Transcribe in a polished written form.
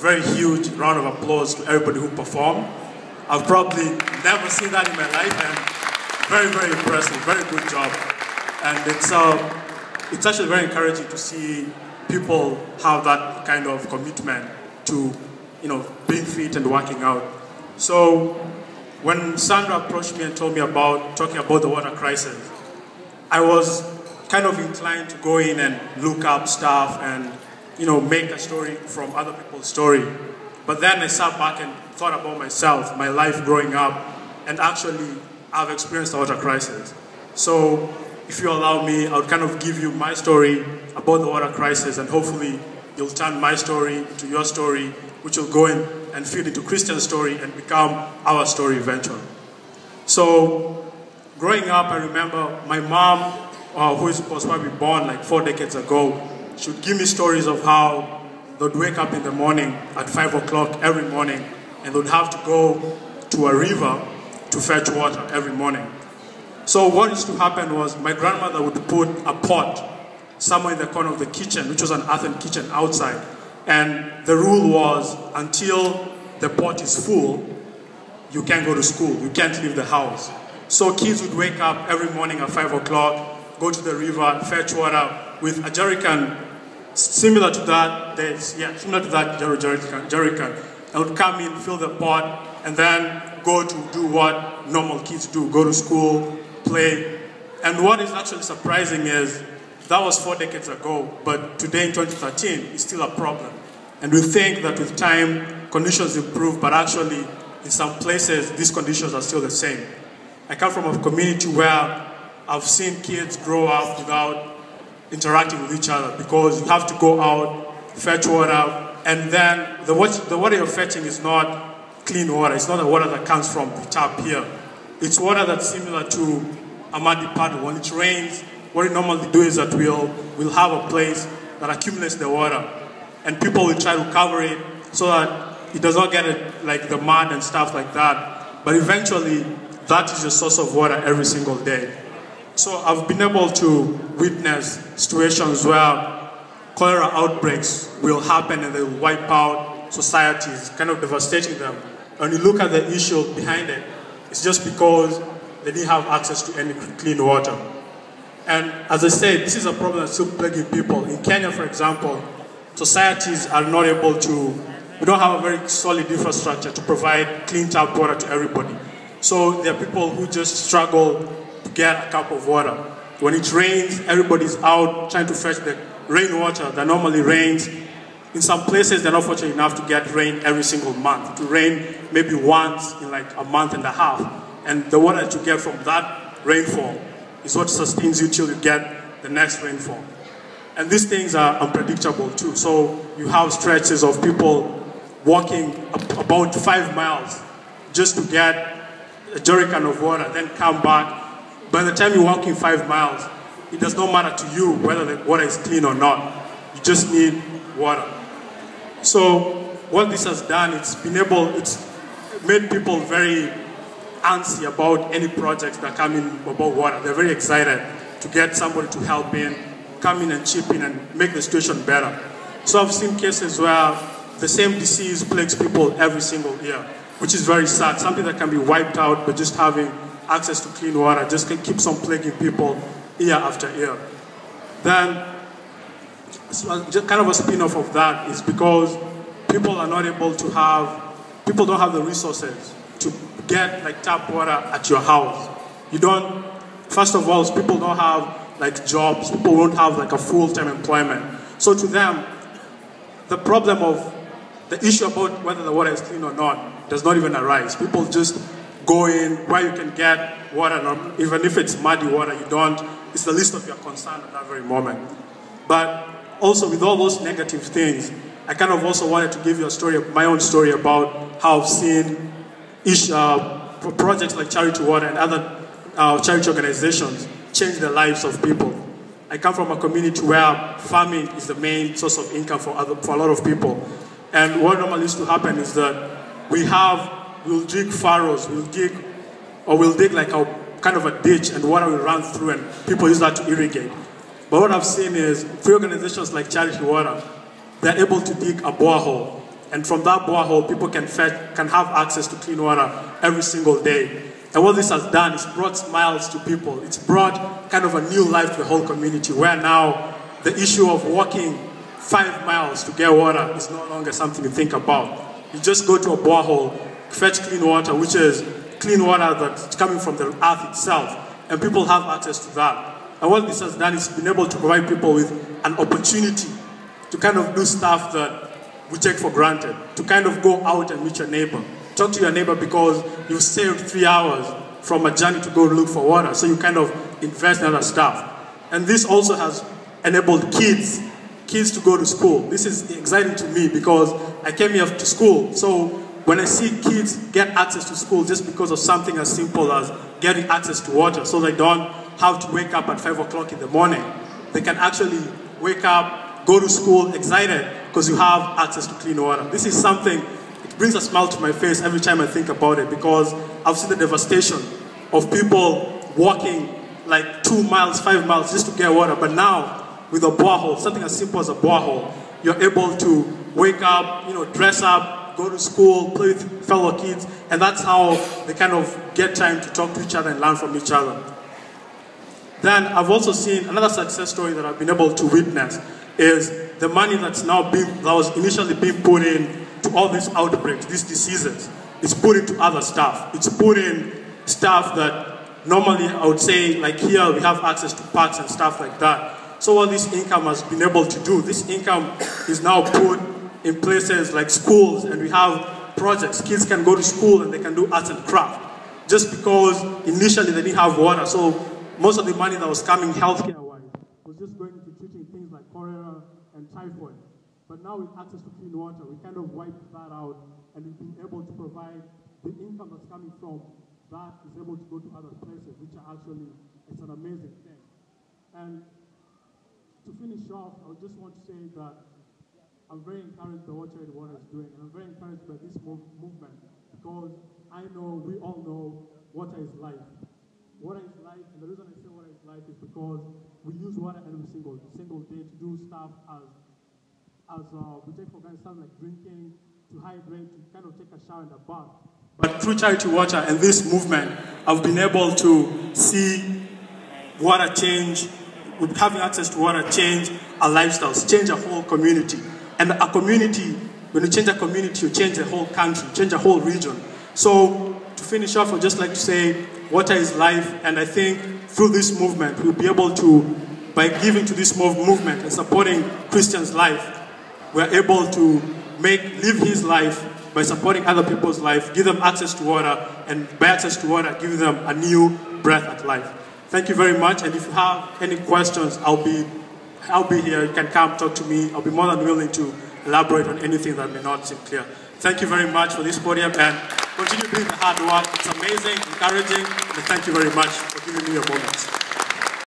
very huge round of applause to everybody who performed. I've probably never seen that in my life, and very, very impressive, very good job. And it's actually very encouraging to see people have that kind of commitment to, being fit and working out. So when Sandra approached me and told me about talking about the water crisis, I was kind of inclined to go in and look up stuff and, make a story from other people's story. But then I sat back and thought about myself, my life growing up, and actually I've experienced the water crisis. So if you allow me, I would kind of give you my story about the water crisis, and hopefully you'll turn my story into your story, which will go in and feed into Christian's story and become our story eventually. So growing up, I remember my mom, who was probably born like 4 decades ago, she would give me stories of how they'd wake up in the morning at 5 o'clock every morning, and they'd have to go to a river to fetch water every morning. So what used to happen was my grandmother would put a pot somewhere in the corner of the kitchen, which was an earthen kitchen outside. And the rule was, until the pot is full, you can't go to school, you can't leave the house. So kids would wake up every morning at 5 o'clock, go to the river, fetch water with a jerrycan similar to that, jerrycan, and would come in, fill the pot, and then go to do what normal kids do, go to school, play. And what is actually surprising is that was 4 decades ago, but today in 2013, it's still a problem. And we think that with time, conditions improve, but actually, in some places, these conditions are still the same. I come from a community where I've seen kids grow up without interacting with each other because you have to go out, fetch water, and then the water you're fetching is not clean water. It's not the water that comes from the tap here. It's water that's similar to a muddy puddle. When it rains, what we normally do is that we'll have a place that accumulates the water, and people will try to cover it so that it does not get like the mud and stuff like that. But eventually, that is the source of water every single day. So I've been able to witness situations where cholera outbreaks will happen and they will wipe out societies, kind of devastating them. When you look at the issue behind it, it's just because they didn't have access to any clean water. And as I said, this is a problem that's still plaguing people. In Kenya, for example, societies are not able to, we don't have a very solid infrastructure to provide clean tap water to everybody. So there are people who just struggle to get a cup of water. When it rains, everybody's out trying to fetch the rainwater that normally rains. In some places, they're not fortunate enough to get rain every single month. To rain maybe once in like a month and a half. And the water that you get from that rainfall is what sustains you till you get the next rainfall. And these things are unpredictable too. So you have stretches of people walking about 5 miles just to get a jerrycan of water, then come back. By the time you're walking 5 miles, it does not matter to you whether the water is clean or not. You just need water. So what this has done, it's made people very antsy about any projects that come in about water. They're very excited to get somebody to help in, come in and chip in and make the situation better. So I've seen cases where the same disease plagues people every single year, which is very sad. Something that can be wiped out by just having access to clean water just keeps on plaguing people year after year. Then, just kind of a spin-off of that is because people are not able to people don't have the resources to get like tap water at your house. First of all, people don't have like jobs, people won't have like a full-time employment. So to them, the issue about whether the water is clean or not does not even arise. People just go in where you can get water, even if it's muddy water, it's the least of your concern at that very moment. But also with all those negative things, I kind of also wanted to give you my own story about how I've seen projects like Charity Water and other charity organizations change the lives of people. I come from a community where farming is the main source of income for a lot of people. And what normally used to happen is that we'll dig furrows, we'll dig like a kind of a ditch and water will run through and people use that to irrigate. But what I've seen is, through organizations like Charity Water, they're able to dig a borehole And from that borehole, people can have access to clean water every single day. And what this has done is brought smiles to people. It's brought kind of a new life to the whole community, where now the issue of walking 5 miles to get water is no longer something to think about. You just go to a borehole, fetch clean water, which is clean water that's coming from the earth itself, and people have access to that. And what this has done is been able to provide people with an opportunity to kind of do stuff that we take for granted, to kind of go out and meet your neighbor. Talk to your neighbor because you've saved 3 hours from a journey to go look for water, so you kind of invest in other stuff. And this also has enabled kids to go to school. This is exciting to me because I came here to school, so when I see kids get access to school just because of something as simple as getting access to water, so they don't have to wake up at 5 o'clock in the morning, they can actually wake up, go to school excited because you have access to clean water. This is something, it brings a smile to my face every time I think about it, because I've seen the devastation of people walking like 2 miles, 5 miles just to get water. But now, with a borehole, something as simple as a borehole, you're able to wake up, dress up, go to school, play with fellow kids, and that's how they kind of get time to talk to each other and learn from each other. Then I've also seen another success story that I've been able to witness is the money that was initially being put in to all these outbreaks, these diseases. It's put into other stuff. It's put in stuff that normally I would say, like here we have access to parks and stuff like that. So what this income has been able to do, this income is now put in places like schools, and we have projects. Kids can go to school and they can do arts and craft. Just because initially they didn't have water, so most of the money that was coming healthcare-wise was just going into treating things like cholera and typhoid. But now with access to clean water, we kind of wiped that out, and we've been able to provide the income that's coming from that is able to go to other places, which are actually, it's an amazing thing. And to finish off, I just want to say that I'm very encouraged by what Charity Water is doing, and I'm very encouraged by this movement, because I know, we all know, water is life. Water is life, and the reason I say water is life is because we use water every single day to do stuff as we take for granted, stuff like drinking, to hydrate, to kind of take a shower and a bath. But through Charity Water and this movement, I've been able to see water change, with having access to water change our lifestyles, change a whole community. And a community, when you change a community, you change the whole country, change a whole region. So to finish off, I'd just like to say, water is life, and I think through this movement, we'll be able to, by giving to this movement and supporting Christian's life, we're able to live his life by supporting other people's life, give them access to water, and by access to water, give them a new breath at life. Thank you very much, and if you have any questions, I'll be here. You can come talk to me. I'll be more than willing to elaborate on anything that may not seem clear. Thank you very much for this podium, and continue doing the hard work. It's amazing, encouraging, and thank you very much for giving me your moments.